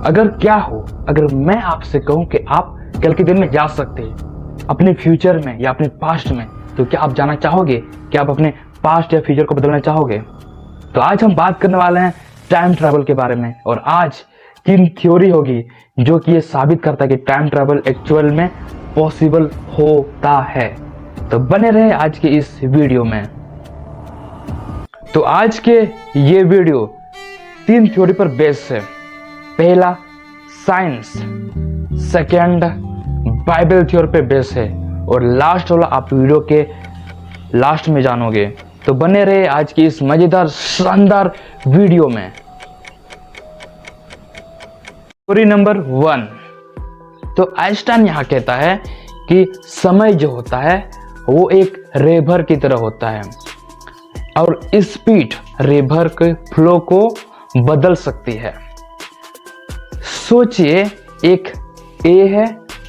अगर क्या हो, अगर मैं आपसे कहूं कि आप कल के दिन में जा सकते हैं अपने फ्यूचर में या अपने पास्ट में, तो क्या आप जाना चाहोगे? क्या आप अपने पास्ट या फ्यूचर को बदलना चाहोगे? तो आज हम बात करने वाले हैं टाइम ट्रैवल के बारे में, और आज तीन थ्योरी होगी जो कि ये साबित करता है कि टाइम ट्रैवल एक्चुअल में पॉसिबल होता है। तो बने रहे आज के इस वीडियो में। तो आज के ये वीडियो तीन थ्योरी पर बेस्ड है। पहला साइंस, सेकंड बाइबल थ्योरी पे बेस्ड है, और लास्ट वाला आप वीडियो के लास्ट में जानोगे। तो बने रहे आज की इस मजेदार शानदार वीडियो में। Theory number 1। तो आइंस्टाइन यहां कहता है कि समय जो होता है वो एक रेभर की तरह होता है, और स्पीड रेभर के फ्लो को बदल सकती है। सोचिए, एक ए है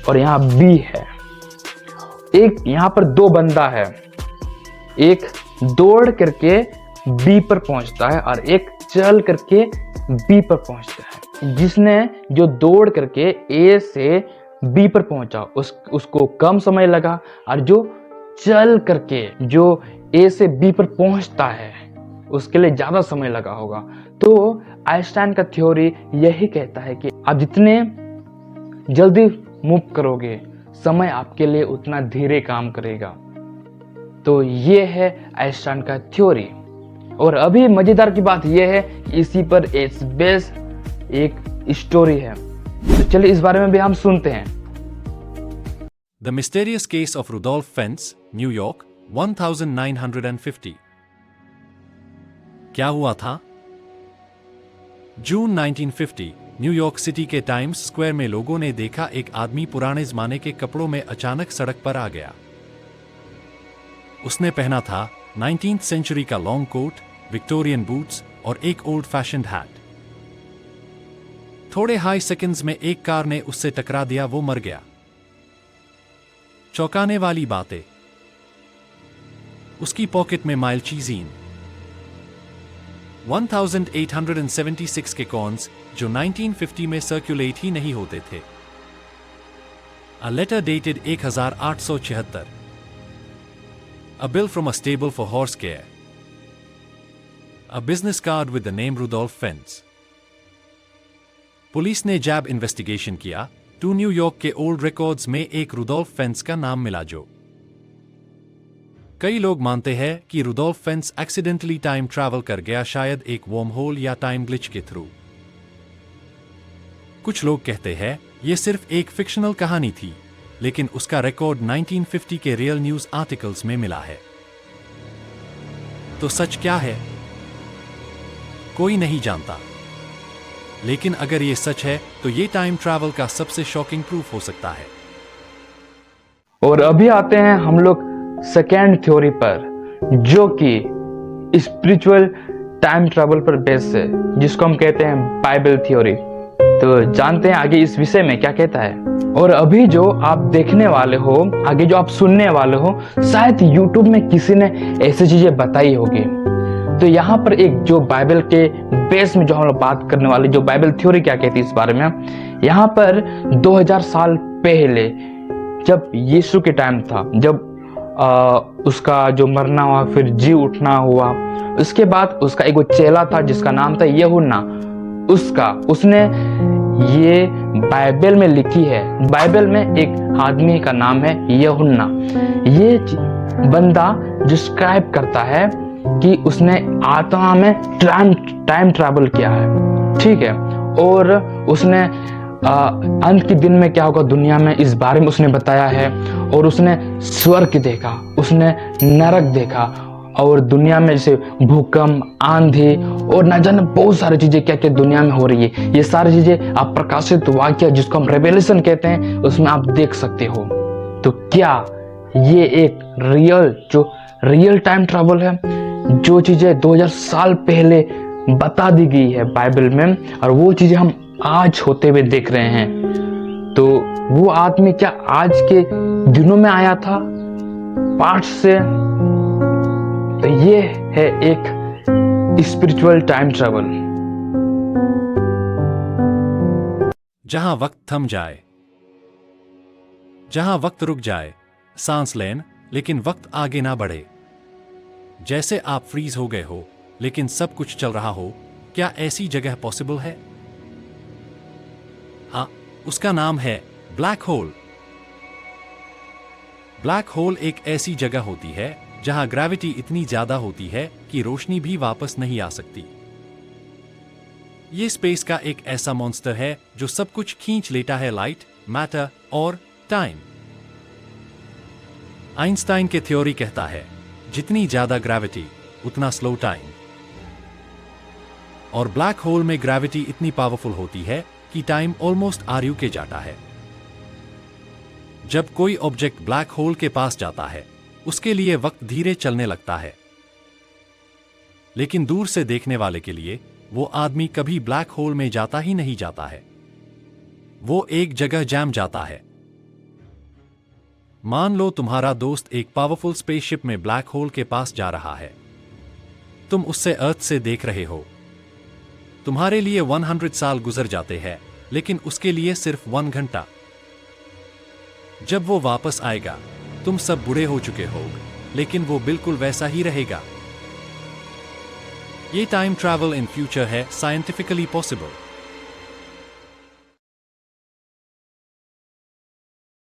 और यहां बी है। एक यहां पर दो बंदा है, एक दौड़ करके बी पर पहुंचता है और एक चल करके बी पर पहुंचता है। जिसने जो दौड़ करके ए से बी पर पहुंचा उसको कम समय लगा, और जो चल करके जो ए से बी पर पहुंचता है उसके लिए ज्यादा समय लगा होगा। तो आइंस्टाइन का थ्योरी यही कहता है कि आप जितने जल्दी मूव करोगे, समय आपके लिए उतना धीरे काम करेगा। तो ये है आइंस्टाइन का थ्योरी। और अभी मजेदार की बात यह है कि इसी पर बेस्ड एक स्टोरी है। तो चलिए इस बारे में भी हम सुनते हैं। The Mysterious Case of Rudolph Fentz, New York, 1950। क्या हुआ था? जून 1950, न्यूयॉर्क सिटी के टाइम्स स्क्वायर में लोगों ने देखा एक आदमी पुराने जमाने के कपड़ों में अचानक सड़क पर आ गया। उसने पहना था 19th सेंचुरी का लॉन्ग कोट, विक्टोरियन बूट्स और एक ओल्ड फैशन्ड हैट। थोड़े हाई सेकंड्स में एक कार ने उससे टकरा दिया, वो मर गया। चौंकाने वाली बातें, उसकी पॉकेट में माइल चीजीन 1876 के कॉर्न्स जो 1950 में सर्कुलेट ही नहीं होते थे। A letter dated 1876। A bill from a stable for horse care. A business card with the name Rudolph Fentz. Police ने जैब इन्वेस्टिगेशन किया तो न्यूयॉर्क के ओल्ड रिकॉर्ड्स में एक रुडोल्फ फेंट्ज का नाम मिला। जो कई लोग मानते हैं कि रुडोल्फ फेंट्ज एक्सीडेंटली टाइम ट्रैवल कर गया, शायद एक वर्म होल या टाइम ग्लिच के थ्रू। कुछ लोग कहते हैं यह सिर्फ एक फिक्शनल कहानी थी, लेकिन उसका रिकॉर्ड 1950 के रियल न्यूज आर्टिकल्स में मिला है। तो सच क्या है? कोई नहीं जानता, लेकिन अगर ये सच है तो ये टाइम ट्रैवल का सबसे शॉकिंग प्रूफ हो सकता है। और अभी आते हैं हम लोग सेकेंड थ्योरी पर, जो कि स्पिरिचुअल टाइम ट्रैवल पर बेस्ड है, जिसको हम कहते हैं बाइबल थ्योरी। तो जानते हैं आगे इस विषय में क्या कहता है। और अभी जो आप देखने वाले हो, आगे जो आप सुनने वाले हो, शायद यूट्यूब में किसी ने ऐसी चीजें बताई होगी। तो यहाँ पर एक जो बाइबल के बेस में जो हम लोग बात करने वाले, जो बाइबल थ्योरी क्या कहती है इस बारे में, यहाँ पर 2000 साल पहले जब यीशु के टाइम था, जब उसका जो मरना हुआ, फिर जी उठना हुआ, उसके बाद उसका एक चेला था जिसका नाम था यूहन्ना। उसने ये बाइबल में लिखी है। बाइबल में एक आदमी का नाम है यूहन्ना। ये बंदा डिस्क्राइब करता है कि उसने आत्मा में टाइम ट्रैवल किया है, ठीक है। और उसने अंत के दिन में क्या होगा दुनिया में, इस बारे में उसने बताया है। और उसने स्वर्ग देखा, उसने नरक देखा, और दुनिया में जैसे भूकंप, आंधी और न जाने बहुत सारी चीजें क्या क्या दुनिया में हो रही है। ये सारी चीजें आप प्रकाशित वाक्य, जिसको हम रेवलेशन कहते हैं, उसमें आप देख सकते हो। तो क्या ये एक रियल टाइम ट्रैवल है? जो चीजें 2000 साल पहले बता दी गई है बाइबल में, और वो चीजें हम आज होते हुए देख रहे हैं। तो वो आदमी क्या आज के दिनों में आया था पार्ट से? तो ये है एक स्पिरिचुअल टाइम ट्रैवल। जहां वक्त थम जाए, जहां वक्त रुक जाए, सांस लें लेकिन वक्त आगे ना बढ़े। जैसे आप फ्रीज हो गए हो लेकिन सब कुछ चल रहा हो। क्या ऐसी जगह पॉसिबल है? हाँ, उसका नाम है ब्लैक होल। ब्लैक होल एक ऐसी जगह होती है जहां ग्रेविटी इतनी ज्यादा होती है कि रोशनी भी वापस नहीं आ सकती। यह स्पेस का एक ऐसा मॉन्स्टर है जो सब कुछ खींच लेता है, लाइट, मैटर और टाइम। आइंस्टाइन के थ्योरी कहता है जितनी ज्यादा ग्रेविटी उतना स्लो टाइम। और ब्लैक होल में ग्रेविटी इतनी पावरफुल होती है कि टाइम ऑलमोस्ट आर के जाता है। जब कोई ऑब्जेक्ट ब्लैक होल के पास जाता है उसके लिए वक्त धीरे चलने लगता है, लेकिन दूर से देखने वाले के लिए वो आदमी कभी ब्लैक होल में जाता ही नहीं जाता है, वो एक जगह जैम जाता है। मान लो तुम्हारा दोस्त एक पावरफुल स्पेसशिप में ब्लैक होल के पास जा रहा है। तुम उससे अर्थ से देख रहे हो। तुम्हारे लिए 100 साल गुजर जाते हैं, लेकिन उसके लिए सिर्फ 1 घंटा। जब वो वापस आएगा तुम सब बूढ़े हो चुके होगे, लेकिन वो बिल्कुल वैसा ही रहेगा। ये टाइम ट्रैवल इन फ्यूचर है साइंटिफिकली पॉसिबल।